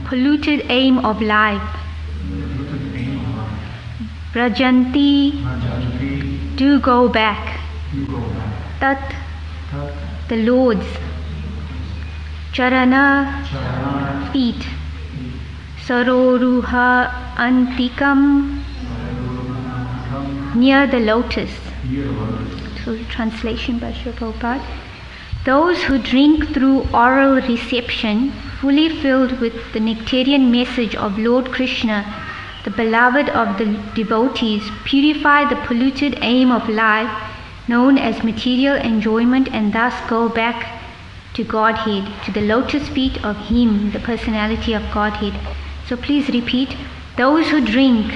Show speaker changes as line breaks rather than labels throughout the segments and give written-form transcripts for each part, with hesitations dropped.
polluted aim of life. Brajanti, do go back. Tat, the Lord's. Charana, feet. Saroruha antikam, near the lotus. So translation by Srila Prabhupada. Those who drink through oral reception, fully filled with the nectarian message of Lord Krishna, the beloved of the devotees, purify the polluted aim of life known as material enjoyment and thus go back to Godhead, to the lotus feet of Him, the personality of Godhead. So please repeat. Those who drink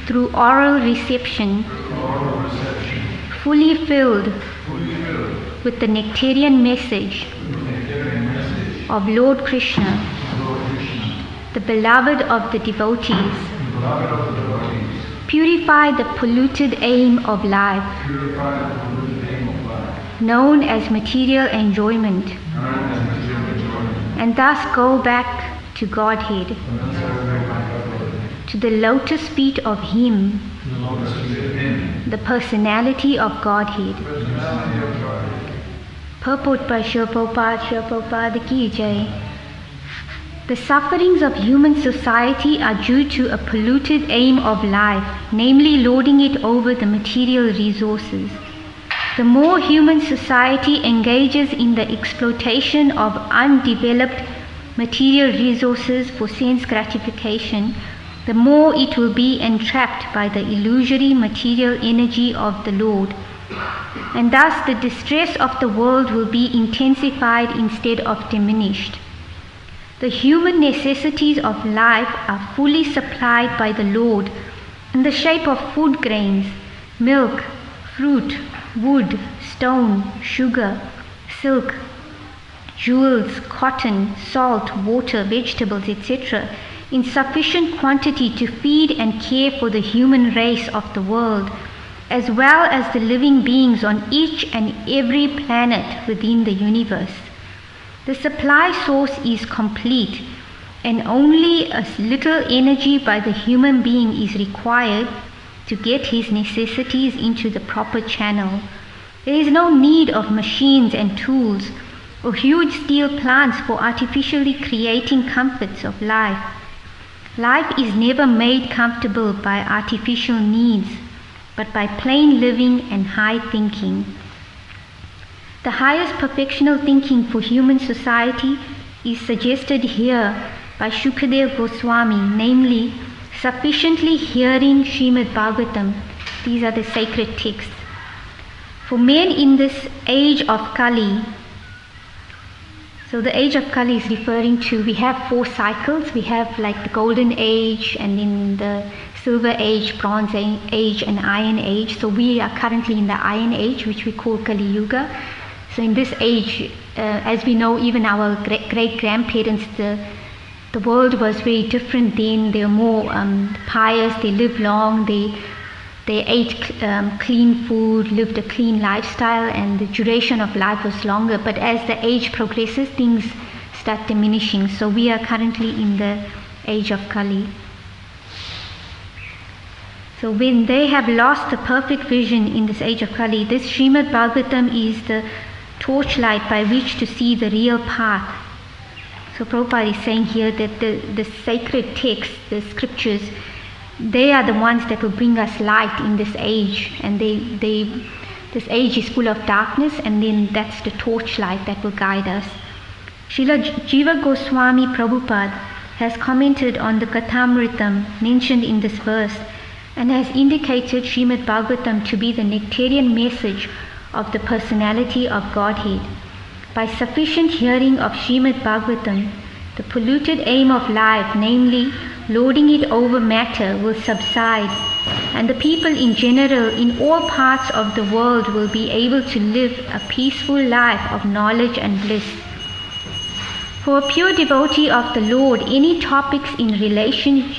through oral reception, fully filled with the nectarian message of Lord Krishna, the beloved of the devotees, purify the polluted aim of life, known as material enjoyment, and thus go back to Godhead, to the lotus feet of Him, the personality of Godhead. Purport by Srila Prabhupada Ki Jai. The sufferings of human society are due to a polluted aim of life, namely lording it over the material resources. The more human society engages in the exploitation of undeveloped material resources for sense gratification, the more it will be entrapped by the illusory material energy of the Lord. And thus the distress of the world will be intensified instead of diminished. The human necessities of life are fully supplied by the Lord in the shape of food grains, milk, fruit, wood, stone, sugar, silk, jewels, cotton, salt, water, vegetables, etc., in sufficient quantity to feed and care for the human race of the world, as well as the living beings on each and every planet within the universe. The supply source is complete, and only a little energy by the human being is required to get his necessities into the proper channel. There is no need of machines and tools or huge steel plants for artificially creating comforts of life. Life is never made comfortable by artificial needs, but by plain living and high thinking. The highest perfectional thinking for human society is suggested here by Shukadeva Goswami, namely, sufficiently hearing Srimad Bhagavatam. These are the sacred texts. For men in this age of Kali, so the age of Kali is referring to, we have 4 cycles. We have like the golden age, and then the silver age, bronze age, and iron age. So we are currently in the iron age, which we call Kali Yuga. So in this age, as we know, even our great-grandparents, the world was very different then. They were more pious, they lived long, they ate clean food, lived a clean lifestyle, and the duration of life was longer. But as the age progresses, things start diminishing. So we are currently in the age of Kali. So when they have lost the perfect vision in this age of Kali, this Srimad Bhagavatam is the torchlight by which to see the real path. So Prabhupada is saying here that the sacred texts, the scriptures, they are the ones that will bring us light in this age, and this age is full of darkness, and then that's the torchlight that will guide us. Srila Jiva Goswami Prabhupada has commented on the Kathamritam mentioned in this verse and has indicated Srimad Bhagavatam to be the nectarian message of the personality of Godhead. By sufficient hearing of Srimad Bhagavatam, the polluted aim of life, namely lording it over matter, will subside, and the people in general in all parts of the world will be able to live a peaceful life of knowledge and bliss. For a pure devotee of the Lord, any topics in relation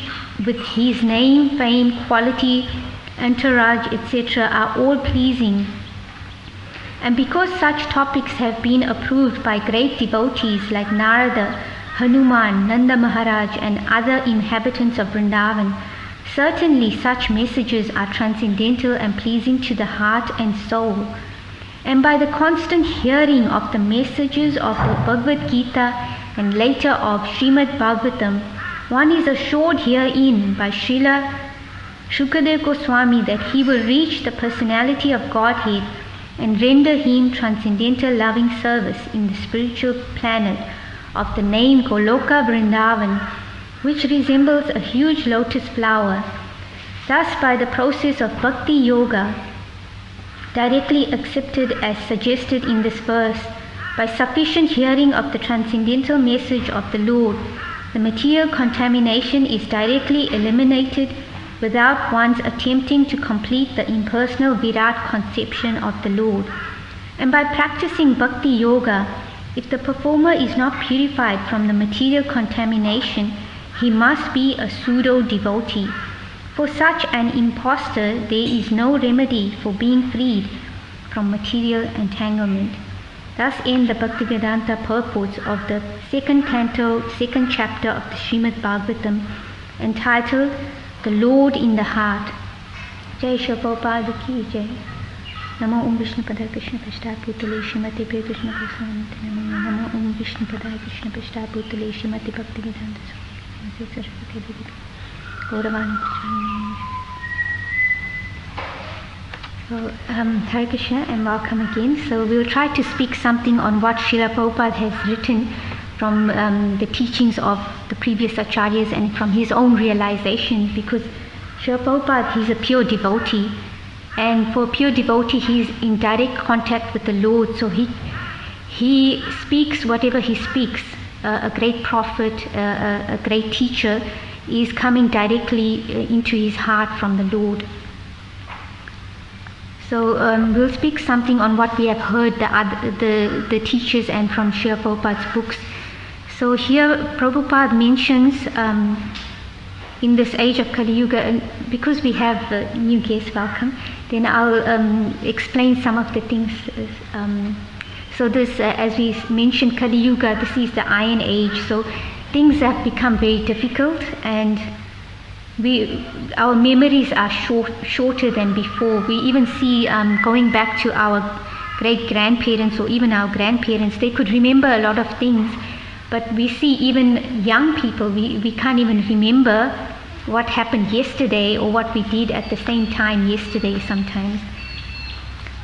with His name, fame, quality, entourage, etc. are all pleasing. And because such topics have been approved by great devotees like Narada, Hanuman, Nanda Maharaj, and other inhabitants of Vrindavan, certainly such messages are transcendental and pleasing to the heart and soul. And by the constant hearing of the messages of the Bhagavad Gita and later of Srimad Bhagavatam, one is assured herein by Srila Shukadeva Goswami that he will reach the personality of Godhead and render him transcendental loving service in the spiritual planet of the name Goloka Vrindavan, which resembles a huge lotus flower. Thus, by the process of Bhakti Yoga, directly accepted as suggested in this verse, by sufficient hearing of the transcendental message of the Lord, the material contamination is directly eliminated without one's attempting to complete the impersonal Virat conception of the Lord. And by practicing Bhakti Yoga, if the performer is not purified from the material contamination, he must be a pseudo-devotee. For such an impostor, there is no remedy for being freed from material entanglement. Thus end the Bhaktivedanta purports of the second canto, second chapter of the Srimad Bhagavatam, entitled The Lord in the Heart. Jai Shri Prabhupada ki Jai. Namo Om Vishnu Padaya Krishna Prasthaya Bhutale Srimati Bhakti Krishna Prasthaya Namo Om Vishnu Padaya Krishna Prasthaya Bhutale Srimati Bhaktivedanta Saraswati Devi Gauravani. So, Hare Krishna and welcome again. So we'll try to speak something on what Srila Prabhupada has written from the teachings of the previous acharyas and from his own realization, because Srila Prabhupada, he's a pure devotee, and for a pure devotee he's in direct contact with the Lord, so he speaks whatever he speaks. A great prophet, a great teacher is coming directly into his heart from the Lord. So we'll speak something on what we have heard the teachers and from Srila Prabhupada's books. So here Prabhupada mentions in this age of Kali Yuga, and because we have new guests, welcome, then I'll explain some of the things. So this, as we mentioned, Kali Yuga, this is the Iron Age, so things have become very difficult, and our memories are shorter than before. We even see, going back to our great-grandparents or even our grandparents, they could remember a lot of things, but we see even young people, we can't even remember what happened yesterday or what we did at the same time yesterday sometimes.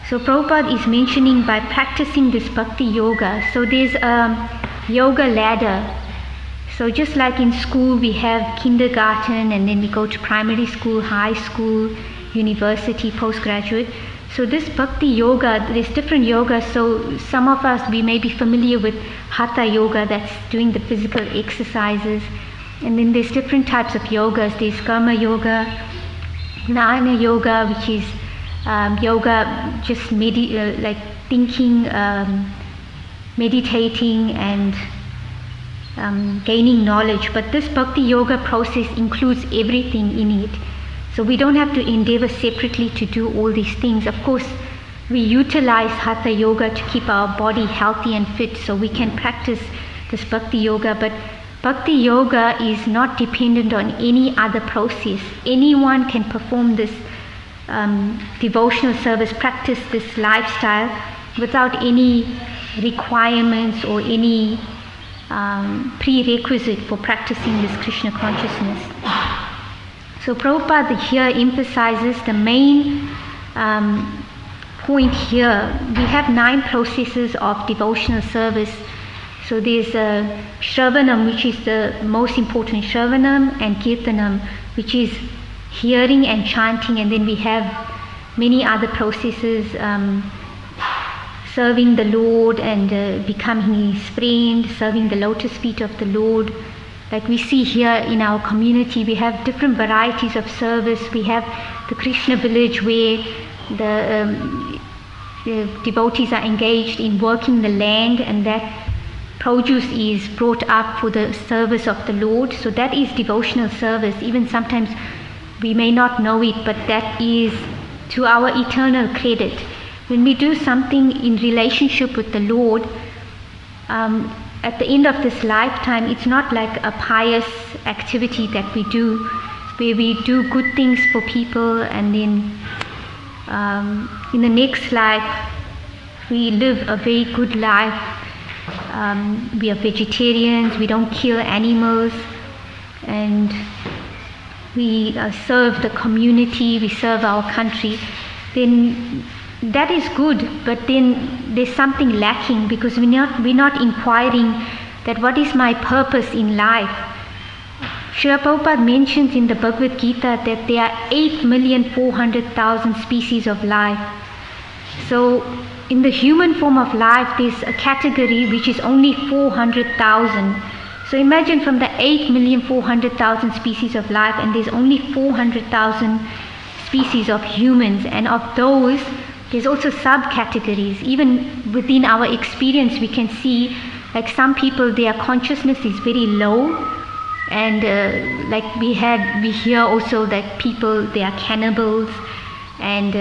So Prabhupada is mentioning by practicing this Bhakti Yoga, so there's a yoga ladder. So just like in school we have kindergarten, and then we go to primary school, high school, university, postgraduate. So this Bhakti Yoga, there's different yogas. So some of us, we may be familiar with Hatha Yoga, that's doing the physical exercises. And then there's different types of yogas. There's Karma Yoga, Jnana Yoga, which is yoga, just like thinking, meditating and gaining knowledge. But this Bhakti Yoga process includes everything in it. So we don't have to endeavor separately to do all these things. Of course, we utilize Hatha Yoga to keep our body healthy and fit, so we can practice this Bhakti Yoga. But Bhakti Yoga is not dependent on any other process. Anyone can perform this devotional service, practice this lifestyle without any requirements or any prerequisite for practicing this Krishna consciousness. So Prabhupada here emphasizes the main point here. We have 9 processes of devotional service. So there's Shravanam, which is the most important, Shravanam, and Kirtanam, which is hearing and chanting, and then we have many other processes, serving the Lord and becoming His friend, serving the lotus feet of the Lord. Like we see here in our community, we have different varieties of service. We have the Krishna village where the devotees are engaged in working the land, and that produce is brought up for the service of the Lord. So that is devotional service. Even sometimes we may not know it, but that is to our eternal credit. When we do something in relationship with the Lord, at the end of this lifetime, it's not like a pious activity that we do, where we do good things for people, and then in the next life we live a very good life. We are vegetarians, we don't kill animals, and we serve the community, we serve our country. Then that is good, but then there's something lacking, because we're not inquiring that what is my purpose in life. Srila Prabhupada mentions in the Bhagavad Gita that there are 8,400,000 species of life. So in the human form of life, there's a category which is only 400,000. So imagine from the 8,400,000 species of life, and there's only 400,000 species of humans, and of those there's also subcategories. Even within our experience, we can see like some people, their consciousness is very low, and like we hear also that people, they are cannibals, and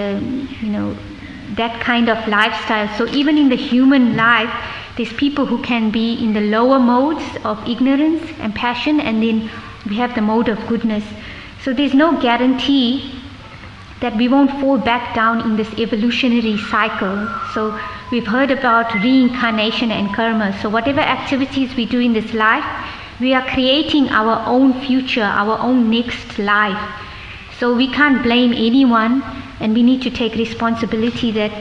that kind of lifestyle. So even in the human life, there's people who can be in the lower modes of ignorance and passion, and then we have the mode of goodness. So there's no guarantee that we won't fall back down in this evolutionary cycle. So we've heard about reincarnation and karma. So whatever activities we do in this life, we are creating our own future, our own next life. So we can't blame anyone, and we need to take responsibility that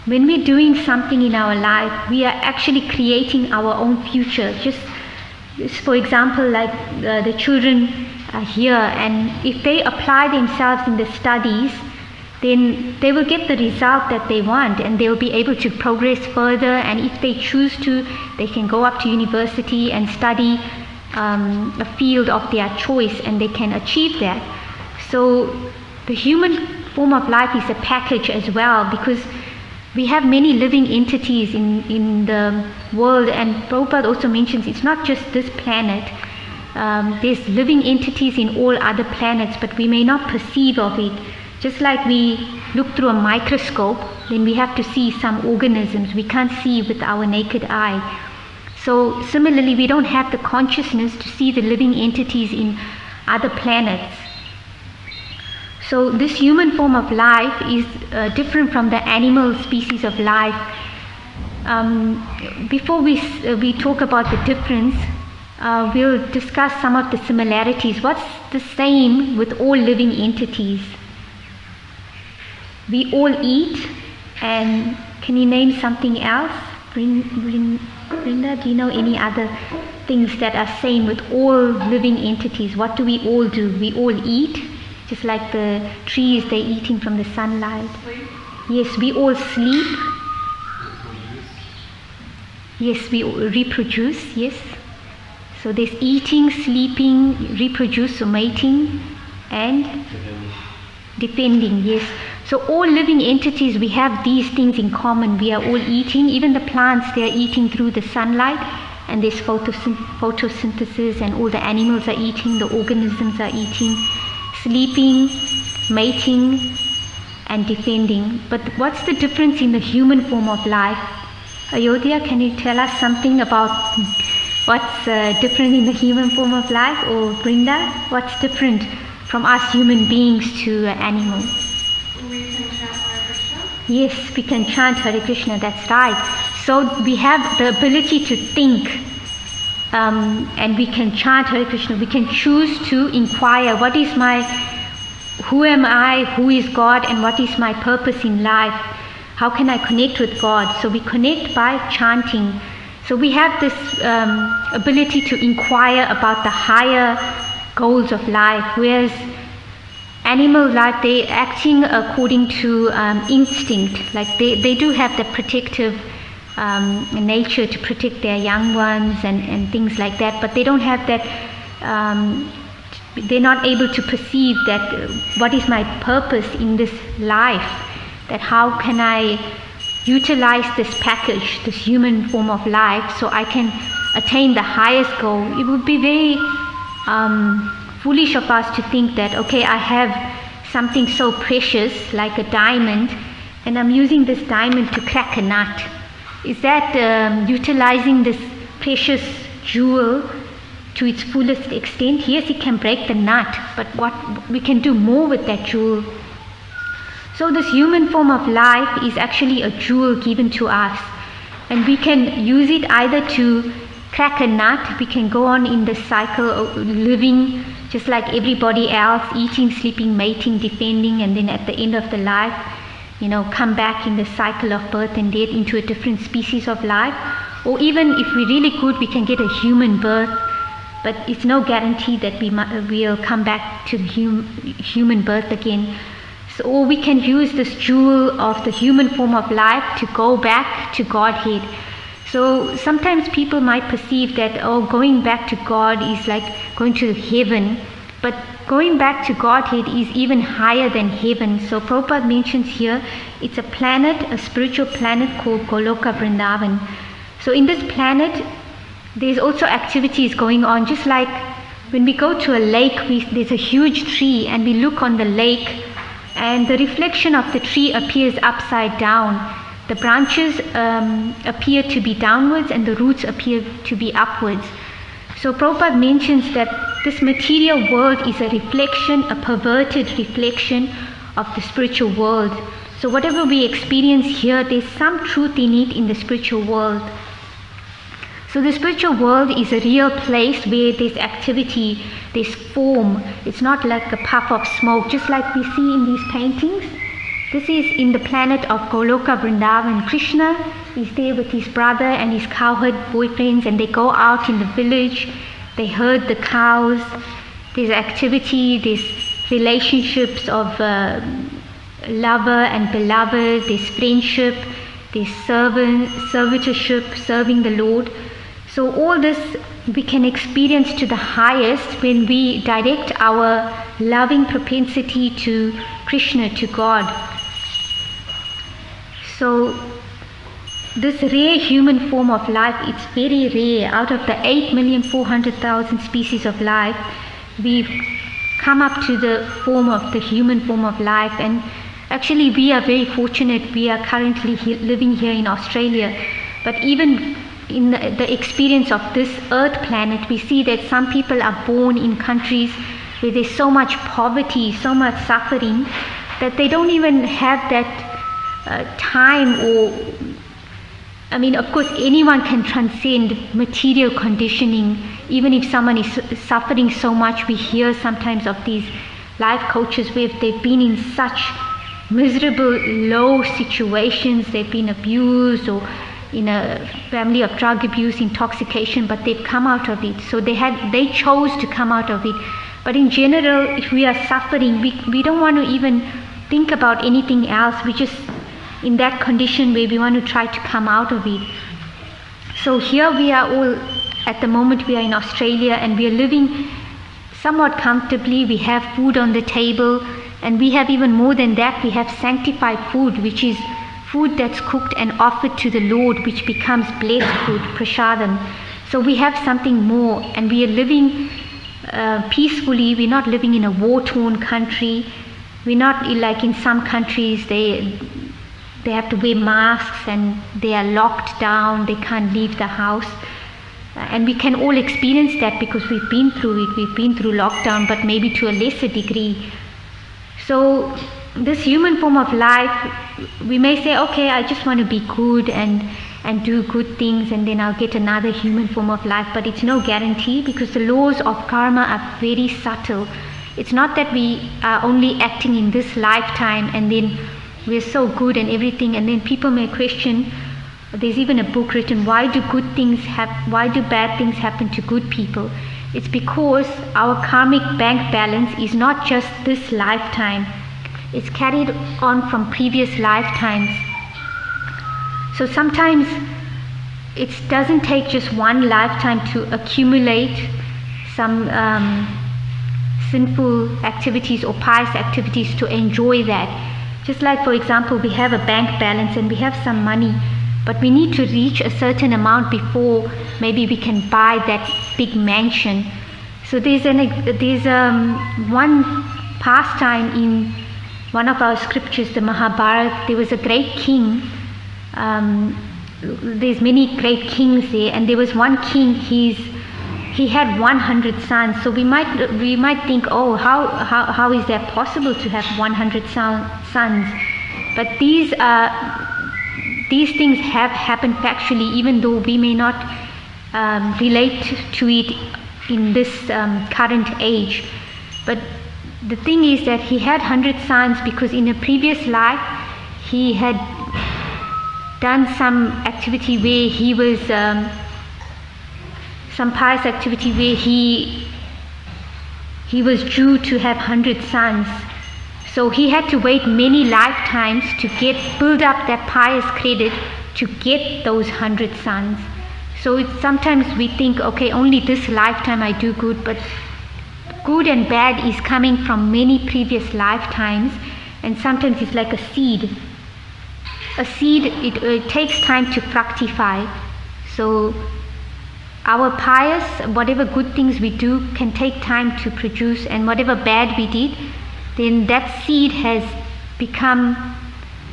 when we're doing something in our life, we are actually creating our own future. Just for example, like the children are here, and if they apply themselves in the studies, then they will get the result that they want, and they will be able to progress further. And if they choose to, they can go up to university and study a field of their choice, and they can achieve that. So the human form of life is a package as well, because we have many living entities in the world, and Prabhupada also mentions it's not just this planet. There's living entities in all other planets, but we may not perceive of it. Just like we look through a microscope, then we have to see some organisms we can't see with our naked eye. So similarly, we don't have the consciousness to see the living entities in other planets. So this human form of life is different from the animal species of life. Before we talk about the difference, we'll discuss some of the similarities. What's the same with all living entities? We all eat, and can you name something else? Brinda, do you know any other things that are same with all living entities? What do we all do? We all eat, just like the trees, they're eating from the sunlight.
Sleep.
Yes, we all sleep. Yes, we all reproduce, yes. So there's eating, sleeping, reproduce or mating, and defending, yes. So all living entities, we have these things in common. We are all eating. Even the plants, they are eating through the sunlight, and there's photosynthesis, and all the animals are eating, the organisms are eating, sleeping, mating, and defending. But what's the difference in the human form of life? Ayodhya, can you tell us something about what's different in the human form of life? Or Brinda, what's different from us human beings to animals?
We can chant Hare Krishna.
Yes, we can chant Hare Krishna, that's right. So we have the ability to think, and we can chant Hare Krishna. We can choose to inquire, who am I, who is God, and what is my purpose in life? How can I connect with God? So we connect by chanting. So we have this ability to inquire about the higher goals of life, whereas animal life, they're acting according to instinct. Like they do have the protective nature to protect their young ones and things like that, but they don't have that, they're not able to perceive that what is my purpose in this life, that how can I utilize this package, this human form of life, so I can attain the highest goal. It would be very foolish of us to think that, okay, I have something so precious like a diamond, and I'm using this diamond to crack a nut. Is that utilizing this precious jewel to its fullest extent. Yes, it can break the nut, but what we can do more with that jewel. So this human form of life is actually a jewel given to us, and we can use it either to crack a nut. We can go on in the cycle of living just like everybody else, eating, sleeping, mating, defending, and then at the end of the life, come back in the cycle of birth and death into a different species of life. Or even if we're really good, we can get a human birth, but it's no guarantee that we'll come back to the human birth again. So, or we can use this jewel of the human form of life to go back to Godhead. So sometimes people might perceive that, going back to God is like going to heaven, but going back to Godhead is even higher than heaven. So Prabhupada mentions here, it's a planet, a spiritual planet called Goloka Vrindavan. So in this planet, there's also activities going on, just like when we go to a lake, there's a huge tree and we look on the lake and the reflection of the tree appears upside down. The branches appear to be downwards and the roots appear to be upwards. So Prabhupada mentions that this material world is a reflection, a perverted reflection of the spiritual world. So whatever we experience here, there's some truth in it in the spiritual world. So the spiritual world is a real place where there's activity, there's form. It's not like a puff of smoke, just like we see in these paintings. This is in the planet of Goloka Vrindavan. Krishna is there with his brother and his cowherd boyfriends, and they go out in the village, they herd the cows, there's activity, there's relationships of lover and beloved, there's friendship, there's servitorship, serving the Lord. So all this we can experience to the highest when we direct our loving propensity to Krishna, to God. So this rare human form of life, it's very rare. Out of the 8,400,000 species of life, we've come up to the form of the human form of life. And actually we are very fortunate. We are currently living here in Australia. But even in the experience of this earth planet, we see that some people are born in countries where there's so much poverty, so much suffering, that they don't even have that time, or of course anyone can transcend material conditioning. Even if someone is suffering so much, we hear sometimes of these life coaches where they've been in such miserable, low situations, they've been abused or in a family of drug abuse, intoxication, but they've come out of it. So they chose to come out of it. But in general, if we are suffering, we don't want to even think about anything else. We just in that condition where we want to try to come out of it. So here we are all, at the moment we are in Australia, and we are living somewhat comfortably. We have food on the table, and we have even more than that. We have sanctified food, which is food that's cooked and offered to the Lord, which becomes blessed food, prasadam. So we have something more, and we are living peacefully. We're not living in a war-torn country. We're not like in some countries, they have to wear masks and they are locked down, they can't leave the house. And we can all experience that because we've been through it. We've been through lockdown, but maybe to a lesser degree. So this human form of life, we may say, okay, I just want to be good and do good things, and then I'll get another human form of life. But it's no guarantee, because the laws of karma are very subtle. It's not that we are only acting in this lifetime and then we're so good and everything, and then people may question. There's even a book written, why do bad things happen to good people? It's because our karmic bank balance is not just this lifetime. It's carried on from previous lifetimes. So sometimes it doesn't take just one lifetime to accumulate some sinful activities or pious activities to enjoy that. Just like, for example, we have a bank balance and we have some money, but we need to reach a certain amount before maybe we can buy that big mansion. So there's one pastime in one of our scriptures, the Mahabharata. There was a great king, there's many great kings there, and there was one king, he had 100 sons. So we might think, oh, how is that possible to have 100 sons? But these things have happened factually, even though we may not relate to it in this current age. But the thing is that he had 100 sons because in a previous life he had done some activity where he was some pious activity where he was due to have 100 sons. So he had to wait many lifetimes to build up that pious credit to get those 100 sons. So sometimes we think, okay, only this lifetime I do good, but good and bad is coming from many previous lifetimes, and sometimes it's like a seed. A seed, it takes time to fructify. So our pious, whatever good things we do can take time to produce, and whatever bad we did, then that seed has become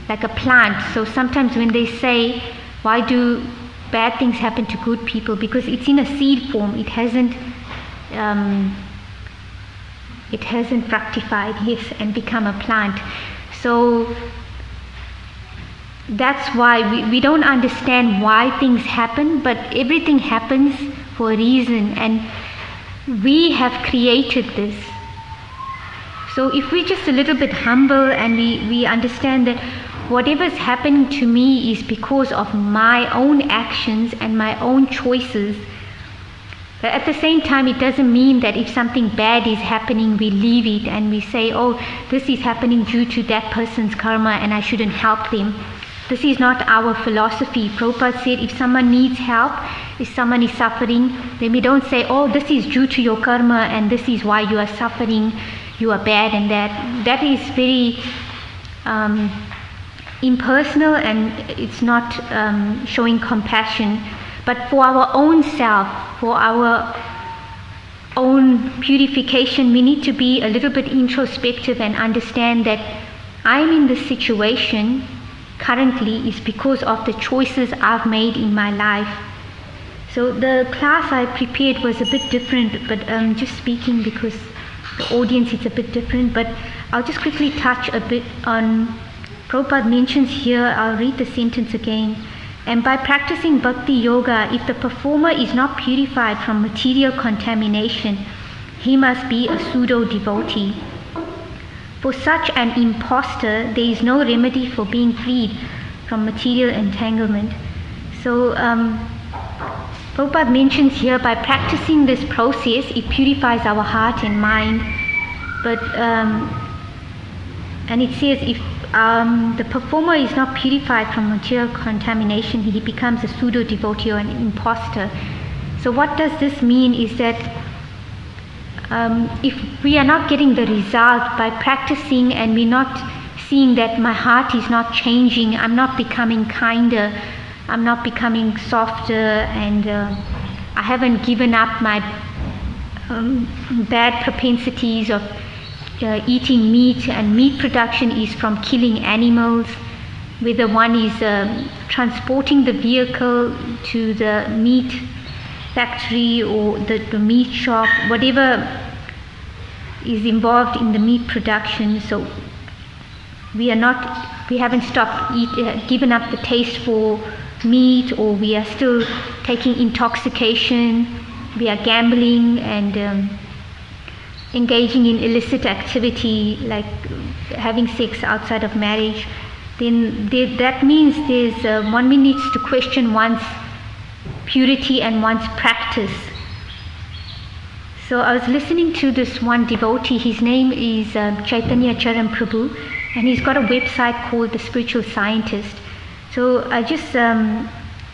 like a plant. So sometimes when they say, why do bad things happen to good people? Because it's in a seed form. It hasn't fructified, yes, and become a plant. So that's why we don't understand why things happen, but everything happens for a reason, and we have created this. So if we're just a little bit humble and we understand that whatever's happening to me is because of my own actions and my own choices, but at the same time it doesn't mean that if something bad is happening we leave it and we say, oh, this is happening due to that person's karma and I shouldn't help them. This is not our philosophy. Prabhupada said if someone needs help, if someone is suffering, then we don't say, oh, this is due to your karma and this is why you are suffering, you are bad, and that is very impersonal, and it's not showing compassion. But for our own self, for our own purification, we need to be a little bit introspective and understand that I'm in this situation currently is because of the choices I've made in my life. So the class I prepared was a bit different, but just speaking because the audience is a bit different, but I'll just quickly touch a bit on, Prabhupada mentions here, I'll read the sentence again. And by practicing bhakti yoga, if the performer is not purified from material contamination, he must be a pseudo devotee. For such an impostor, there is no remedy for being freed from material entanglement. So Prabhupada mentions here, by practicing this process, it purifies our heart and mind. But and it says if the performer is not purified from material contamination, he becomes a pseudo devotee or an impostor. So what does this mean is that if we are not getting the result by practicing and we're not seeing that my heart is not changing, I'm not becoming kinder, I'm not becoming softer, and I haven't given up my bad propensities of eating meat, and meat production is from killing animals, whether one is transporting the vehicle to the meat factory or the meat shop, whatever is involved in the meat production. So we haven't stopped given up the taste for meat, or we are still taking intoxication, we are gambling and engaging in illicit activity like having sex outside of marriage, then that means one needs to question one's purity and one's practice. So I was listening to this one devotee, his name is Chaitanya Charan Prabhu, and he's got a website called The Spiritual Scientist. So I just,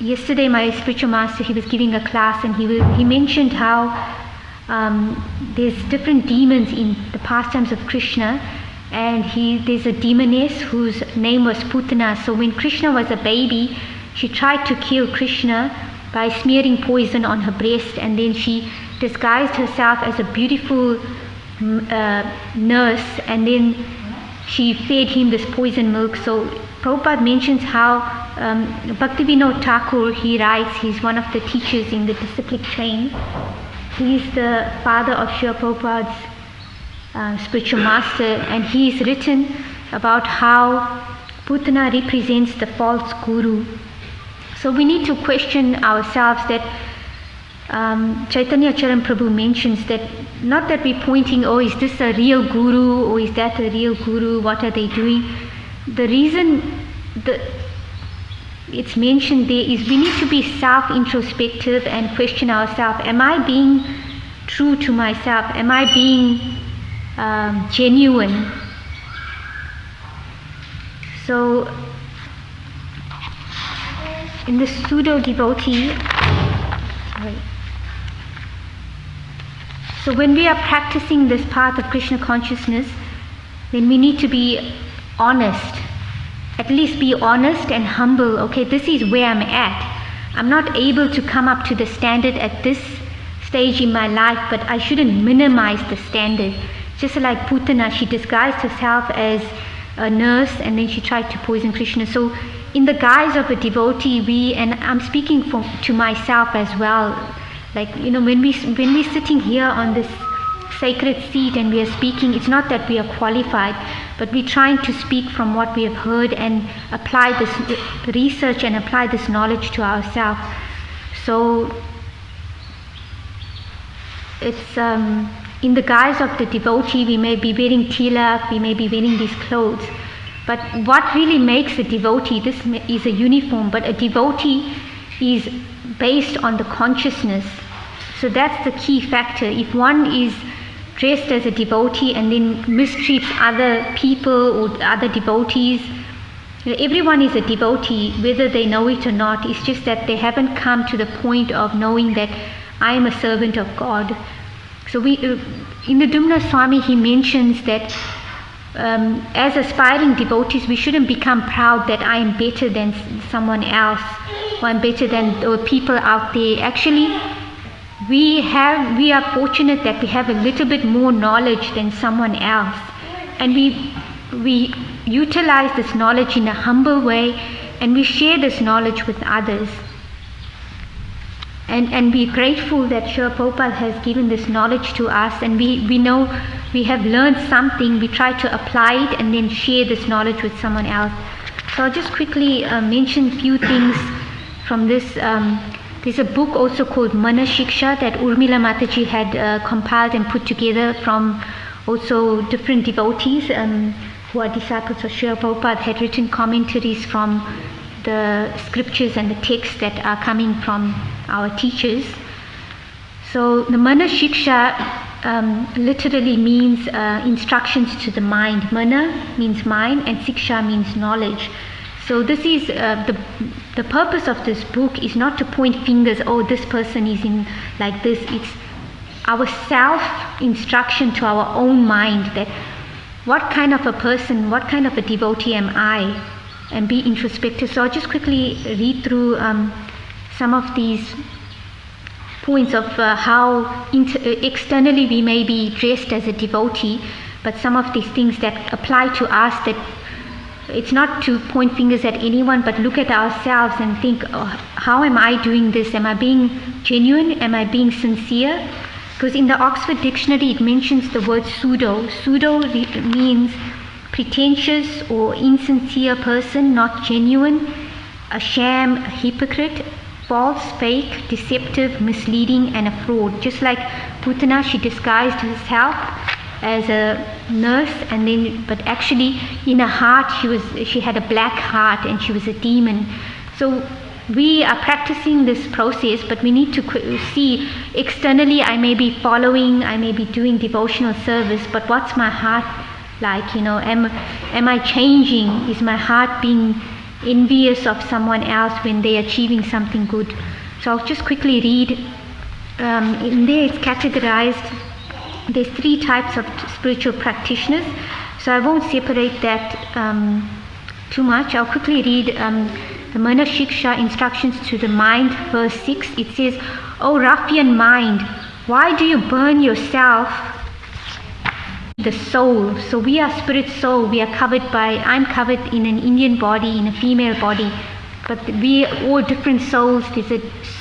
yesterday my spiritual master, he was giving a class, and he mentioned how there's different demons in the pastimes of Krishna, and there's a demoness whose name was Putana. So when Krishna was a baby, she tried to kill Krishna by smearing poison on her breast, and then she disguised herself as a beautiful nurse, and then she fed him this poison milk. So Prabhupada mentions how Bhaktivinoda Thakur, he writes, he's one of the teachers in the disciplic chain. He's the father of Srila Prabhupada's spiritual master, and he's written about how Putana represents the false guru. So we need to question ourselves that Chaitanya Charan Prabhu mentions that not that we're pointing, oh, is this a real guru or is that a real guru, what are they doing? The reason it's mentioned there is we need to be self-introspective and question ourselves. Am I being true to myself? Am I being genuine? So in the pseudo-devotee, so when we are practicing this path of Krishna consciousness, then we need to be honest. At least be honest and humble. Okay, this is where I'm at. I'm not able to come up to the standard at this stage in my life, but I shouldn't minimize the standard. Just like Putana, she disguised herself as a nurse and then she tried to poison Krishna. So in the guise of a devotee, and I'm speaking to myself as well, like, when we're sitting here on this sacred seat and we are speaking, it's not that we are qualified, but we're trying to speak from what we have heard and apply this research and apply this knowledge to ourselves. So it's in the guise of the devotee, we may be wearing tilak, we may be wearing these clothes, but what really makes a devotee, this is a uniform, but a devotee is based on the consciousness. So that's the key factor. If one is dressed as a devotee and then mistreats other people or other devotees, everyone is a devotee, whether they know it or not. It's just that they haven't come to the point of knowing that I am a servant of God. So in the Dumna Swami, he mentions that as aspiring devotees, we shouldn't become proud that I am better than someone else, or I'm better than people out there. Actually, we are fortunate that we have a little bit more knowledge than someone else, and we utilize this knowledge in a humble way, and we share this knowledge with others. And we're grateful that Srila Prabhupada has given this knowledge to us, and we know we have learned something, we try to apply it and then share this knowledge with someone else. So I'll just quickly mention a few things from this. There's a book also called Mana Shiksha that Urmila Mataji had compiled and put together from also different devotees who are disciples of Srila Prabhupada, had written commentaries from the scriptures and the texts that are coming from our teachers. So the Mana Shiksha literally means instructions to the mind. Mana means mind and Shiksha means knowledge. So this is the purpose of this book is not to point fingers, oh, this person is in like this. It's our self-instruction to our own mind that what kind of a person, what kind of a devotee am I, and be introspective. So I'll just quickly read through some of these points of how externally we may be dressed as a devotee, but some of these things that apply to us, that it's not to point fingers at anyone, but look at ourselves and think, oh, how am I doing this? Am I being genuine? Am I being sincere? Because in the Oxford Dictionary it mentions the word pseudo. Pseudo means pretentious or insincere person, not genuine, a sham, a hypocrite, false, fake, deceptive, misleading, and a fraud. Just like Putana, she disguised herself as a nurse, and then, but actually in her heart she had a black heart and she was a demon. So we are practicing this process, but we need to see externally I may be following, I may be doing devotional service, but what's my heart like? Am I changing? Is my heart being envious of someone else when they're achieving something good? So I'll just quickly read. In there it's categorized. There's 3 types of spiritual practitioners, so I won't separate that too much. I'll quickly read the Mana Shiksha instructions to the mind, verse 6. It says, "O ruffian mind, why do you burn yourself the soul. So we are spirit soul. We are covered by, I'm covered in an Indian body, in a female body. But we are all different souls. There's a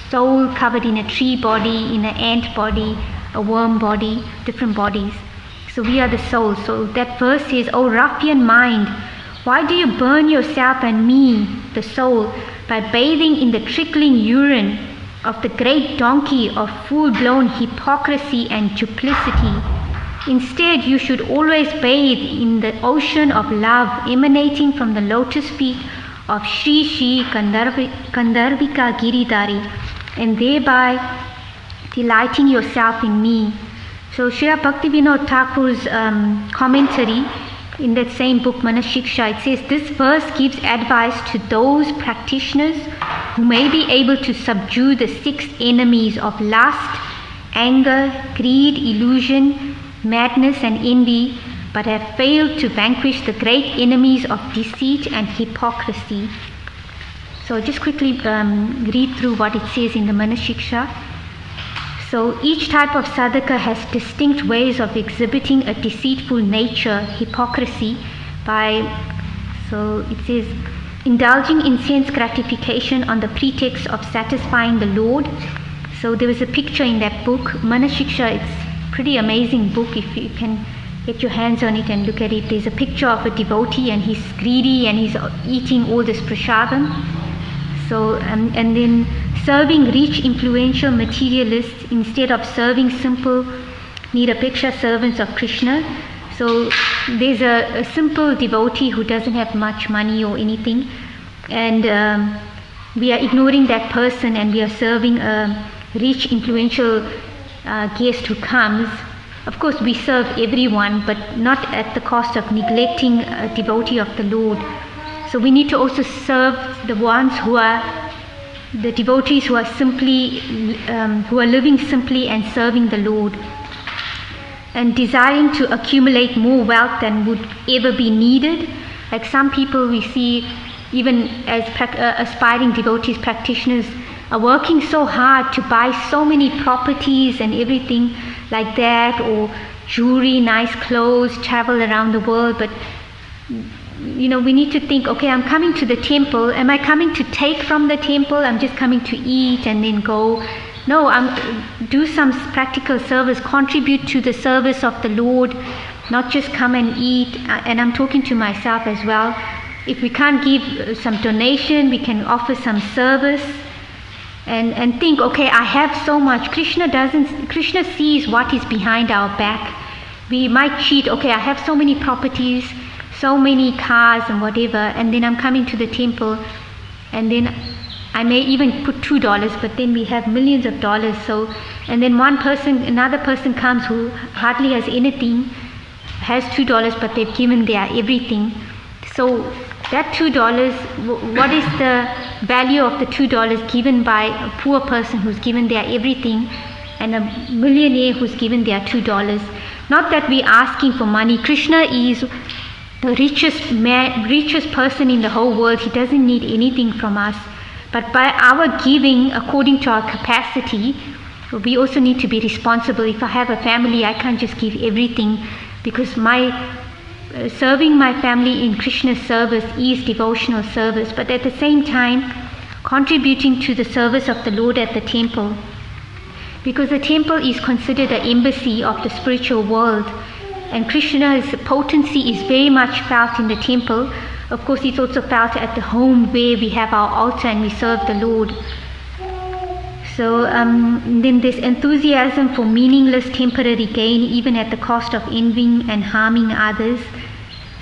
soul covered in a tree body, in an ant body, a worm body, different bodies. So we are the soul. So that verse says, "O ruffian mind, why do you burn yourself and me, the soul, by bathing in the trickling urine of the great donkey of full-blown hypocrisy and duplicity? Instead, you should always bathe in the ocean of love emanating from the lotus feet of Shri Shri Gandharvika Giridhari, and thereby delighting yourself in me." So Srila Bhaktivinoda Thakur's commentary in that same book, Shiksha, it says, this verse gives advice to those practitioners who may be able to subdue the 6 enemies of lust, anger, greed, illusion, madness and envy, but have failed to vanquish the great enemies of deceit and hypocrisy. So just quickly read through what it says in the Shiksha. So each type of sadhaka has distinct ways of exhibiting a deceitful nature, hypocrisy, so it says, indulging in sense gratification on the pretext of satisfying the Lord. So there was a picture in that book, Shiksha. It's a pretty amazing book if you can get your hands on it and look at it. There's a picture of a devotee and he's greedy and he's eating all this prasadam. So, and then serving rich, influential materialists instead of serving simple Nirapeksha servants of Krishna. So there's a simple devotee who doesn't have much money or anything, and we are ignoring that person and we are serving a rich, influential guest who comes. Of course, we serve everyone, but not at the cost of neglecting a devotee of the Lord. So we need to also serve the ones who are the devotees who are simply, who are living simply and serving the Lord, and desiring to accumulate more wealth than would ever be needed. Like some people we see, even as aspiring devotees, practitioners, are working so hard to buy so many properties and everything like that, or jewelry, nice clothes, travel around the world. But we need to think, okay, I'm coming to the temple. Am I coming to take from the temple? I'm just coming to eat and then go. No, do some practical service, contribute to the service of the Lord, not just come and eat. And I'm talking to myself as well. If we can't give some donation, we can offer some service and think, okay, I have so much. Krishna sees what is behind our back. We might cheat, okay, I have so many properties, so many cars and whatever, and then I'm coming to the temple, and then I may even put $2, but then we have millions of dollars. So, and then another person comes who hardly has anything, has $2, but they've given their everything. So that $2, what is the value of the $2 given by a poor person who's given their everything, and a millionaire who's given their $2? Not that we're asking for money. Krishna is the richest person in the whole world. He doesn't need anything from us. But by our giving according to our capacity, we also need to be responsible. If I have a family, I can't just give everything, because serving my family in Krishna's service is devotional service. But at the same time, contributing to the service of the Lord at the temple, because the temple is considered an embassy of the spiritual world, and Krishna's potency is very much felt in the temple. Of course, it's also felt at the home where we have our altar and we serve the Lord. So then there's enthusiasm for meaningless temporary gain, even at the cost of envying and harming others.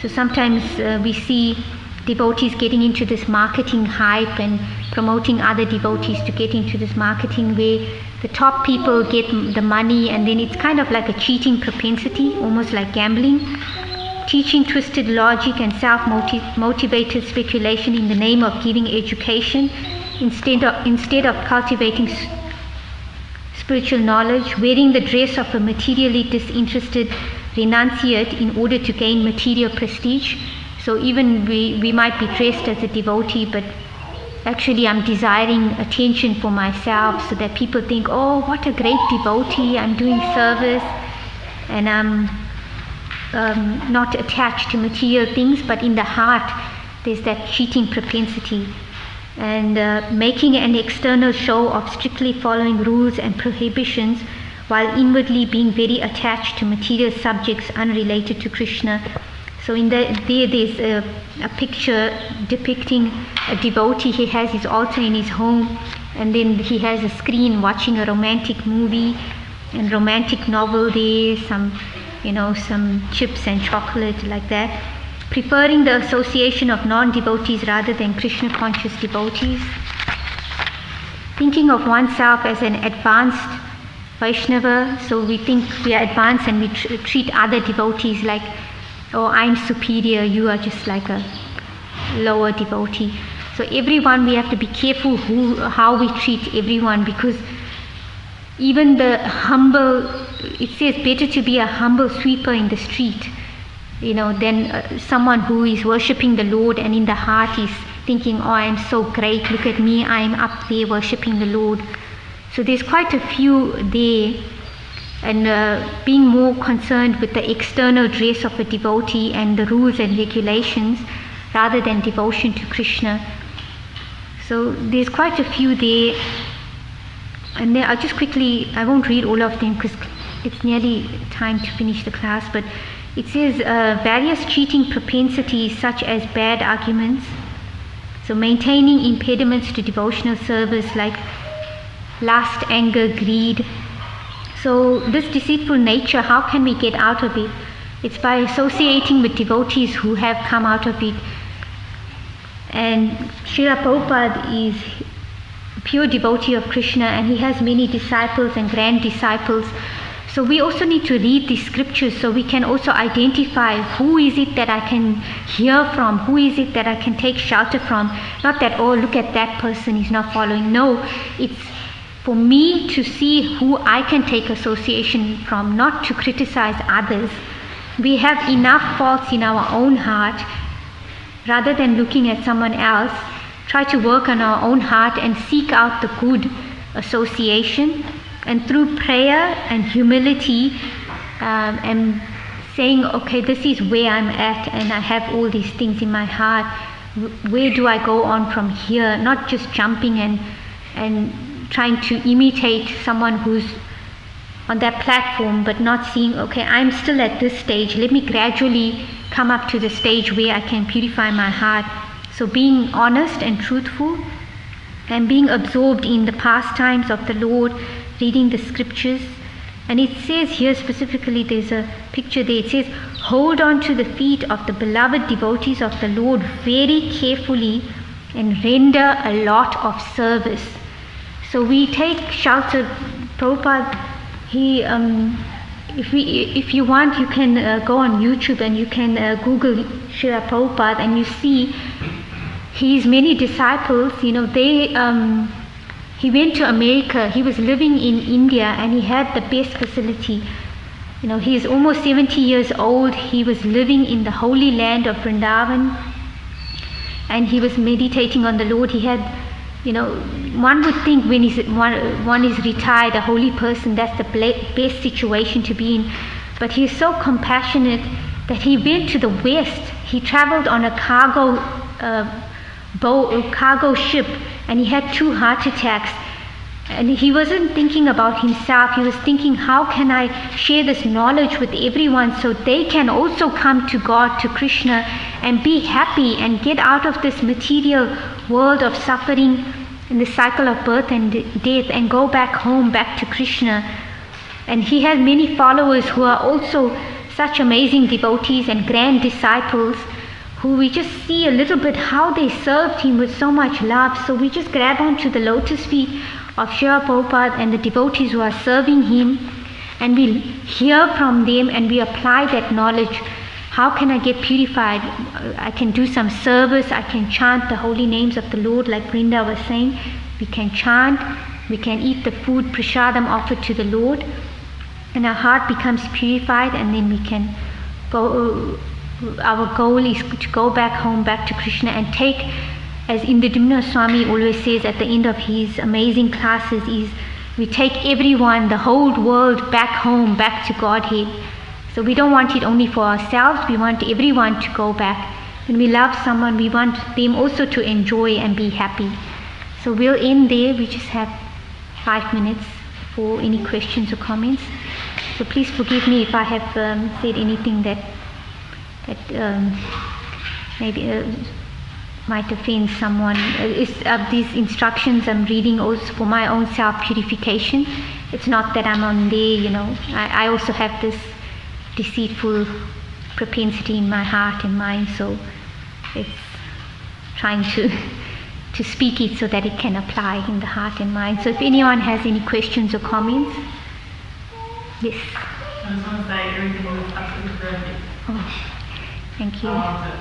So sometimes we see devotees getting into this marketing hype and promoting other devotees to get into this marketing where the top people get the money, and then it's kind of like a cheating propensity, almost like gambling, teaching twisted logic and self-motivated speculation in the name of giving education instead of cultivating spiritual knowledge, wearing the dress of a materially disinterested renunciate in order to gain material prestige. So even we might be dressed as a devotee, but actually I'm desiring attention for myself, so that people think, oh, what a great devotee, I'm doing service, and not attached to material things, but in the heart there's that cheating propensity, and making an external show of strictly following rules and prohibitions while inwardly being very attached to material subjects unrelated to Krishna. So in there's a picture depicting a devotee. He has his altar in his home, and then he has a screen watching a romantic movie and romantic novel there, some chips and chocolate like that, preferring the association of non-devotees rather than Krishna-conscious devotees, thinking of oneself as an advanced Vaishnava. So we think we are advanced and we treat other devotees like, oh, I'm superior, you are just like a lower devotee. So everyone, we have to be careful how we treat everyone, because even the humble, it says better to be a humble sweeper in the street, than someone who is worshipping the Lord and in the heart is thinking, oh, I'm so great, look at me, I'm up there worshipping the Lord. So there's quite a few there, and being more concerned with the external dress of a devotee and the rules and regulations rather than devotion to Krishna. So there's quite a few there, and then I'll just quickly, I won't read all of them because it's nearly time to finish the class, but it says various cheating propensities such as bad arguments, so maintaining impediments to devotional service like lust, anger, greed. So this deceitful nature, how can we get out of it? It's by associating with devotees who have come out of it. And Srila Prabhupada is a pure devotee of Krishna, and he has many disciples and grand disciples. So we also need to read these scriptures so we can also identify who is it that I can hear from, who is it that I can take shelter from. Not that, oh, look at that person, he's not following. No, it's for me to see who I can take association from, not to criticize others. We have enough faults in our own heart. Rather than looking at someone else, try to work on our own heart and seek out the good association. And through prayer and humility and saying, okay, this is where I'm at and I have all these things in my heart. Where do I go on from here? Not just jumping and trying to imitate someone who's on that platform, but not seeing, okay, I'm still at this stage. Let me gradually come up to the stage where I can purify my heart. So being honest and truthful and being absorbed in the pastimes of the Lord, reading the scriptures. And it says here specifically, there's a picture there, it says, hold on to the feet of the beloved devotees of the Lord very carefully and render a lot of service. So we take shelter. Prabhupada, he if you want, you can go on YouTube and you can Google Srila Prabhupada, and you see his many disciples, he went to America. He was living in India and he had the best facility. He is almost 70 years old. He was living in the holy land of Vrindavan and he was meditating on the Lord. He had, one would think when one is retired, a holy person, that's the best situation to be in. But he is so compassionate that he went to the west. He traveled on a cargo ship, and he had 2 heart attacks. And he wasn't thinking about himself. He was thinking, how can I share this knowledge with everyone so they can also come to God, to Krishna, and be happy and get out of this material world of suffering in the cycle of birth and death and go back home, back to Krishna. And he had many followers who are also such amazing devotees and grand disciples, who we just see a little bit how they served him with so much love. So we just grab onto the lotus feet of Srila Prabhupada and the devotees who are serving him, and we hear from them and we apply that knowledge. How can I get purified? I can do some service. I can chant the holy names of the Lord, like Brinda was saying. We can chant. We can eat the food, prasadam offered to the Lord, and our heart becomes purified, and then we can go. Our goal is to go back home, back to Krishna, and take, as Indradumna Swami always says at the end of his amazing classes, is we take everyone, the whole world, back home, back to Godhead. So we don't want it only for ourselves, we want everyone to go back. When we love someone, we want them also to enjoy and be happy. So we'll end there. We just have 5 minutes for any questions or comments. So please forgive me if I have said anything that maybe might offend someone. These instructions I'm reading also for my own self-purification. It's not that I'm on there, I also have this deceitful propensity in my heart and mind, so it's trying to speak it so that it can apply in the heart and mind. So if anyone has any questions or comments. Yes.
I just want to say everything was absolutely perfect.
Oh, thank you.
I loved it.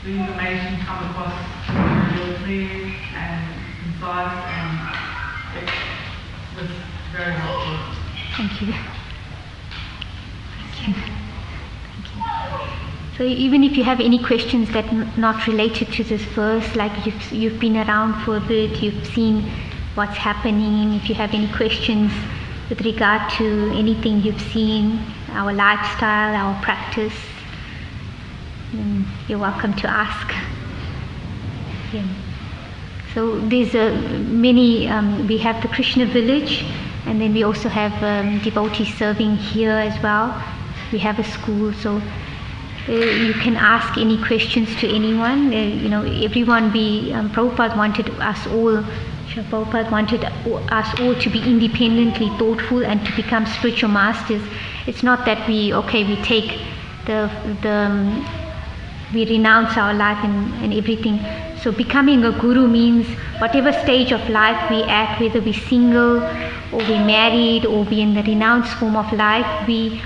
The information come across really clear and concise, and it was very helpful.
Thank you. Thank you. So even if you have any questions that not related to this verse, like you've been around for a bit, you've seen what's happening, if you have any questions with regard to anything you've seen, our lifestyle, our practice, then you're welcome to ask. Yeah. So there's many, we have the Krishna village, and then we also have devotees serving here as well. We have a school, so you can ask any questions to anyone. Everyone Prabhupada wanted us all, Prabhupada wanted us all to be independently thoughtful and to become spiritual masters. It's not that we take we renounce our life and everything. So becoming a guru means whatever stage of life we're at, whether we're single or we're married or we're in the renounced form of life, we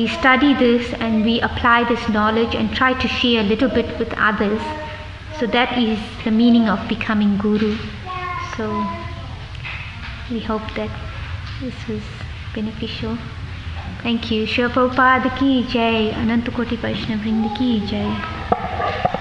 study this and we apply this knowledge and try to share a little bit with others. So that is the meaning of becoming guru. So we hope that this was beneficial. Thank you. Shri Prabhupada ki jai. Ananta Koti Vaishnava Vrinda ki jai.